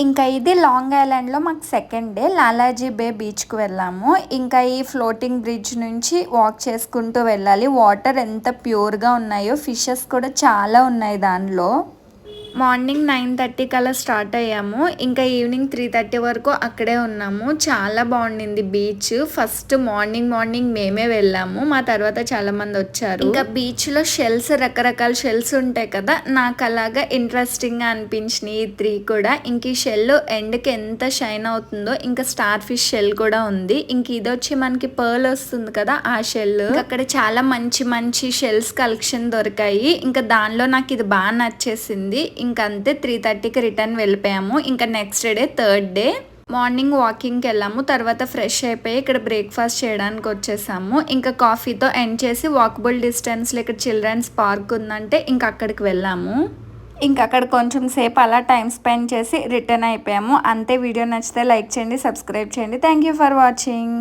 ఇంకా ఇది లాంగ్ ఐలాండ్లో మాకు సెకండ్ డే లాలాజీ బే బీచ్కి వెళ్ళాము. ఇంకా ఈ ఫ్లోటింగ్ బ్రిడ్జ్ నుంచి వాక్ చేసుకుంటూ వెళ్ళాలి. వాటర్ ఎంత ప్యూర్గా ఉన్నాయో, ఫిషెస్ కూడా చాలా ఉన్నాయి దానిలో. మార్నింగ్ 9:30 కల్లా స్టార్ట్ అయ్యాము. ఇంకా ఈవినింగ్ 3:30 వరకు అక్కడే ఉన్నాము. చాలా బాగుండింది బీచ్. ఫస్ట్ మార్నింగ్ మేమే వెళ్ళాము, మా తర్వాత చాలా మంది వచ్చారు. ఇంకా బీచ్లో షెల్స్, రకరకాల షెల్స్ ఉంటాయి కదా, నాకు అలాగా ఇంట్రెస్టింగ్గా అనిపించినాయి ఈ 3 కూడా. ఇంక ఈ షెల్ ఎండ్కి ఎంత షైన్ అవుతుందో. ఇంకా స్టార్ ఫిష్ షెల్ కూడా ఉంది. ఇంక ఇది వచ్చి మనకి పర్ల్ వస్తుంది కదా, ఆ షెల్. అక్కడ చాలా మంచి షెల్స్ కలెక్షన్ దొరికాయి. ఇంకా దానిలో నాకు ఇది బాగా నచ్చేసింది. ఇంకా అంతే 3:30కి రిటర్న్ వెళ్ళిపోయాము. ఇంకా next day third day morning వాకింగ్కి వెళ్ళాము. తర్వాత ఫ్రెష్ అయిపోయి ఇక్కడ బ్రేక్ఫాస్ట్ చేయడానికి వచ్చేసాము. ఇంకా కాఫీతో ఎండ్ చేసి వాకబుల్ డిస్టెన్స్లో ఇక్కడ చిల్డ్రన్స్ పార్క్ ఉందంటే ఇంకా అక్కడికి వెళ్ళాము. ఇంకా అక్కడ కొంచెం సేపు అలా టైం స్పెండ్ చేసి రిటర్న్ అయిపోయాము. అంతే. వీడియో నచ్చితే లైక్ చేయండి, సబ్స్క్రైబ్ చేయండి. Thank you for watching.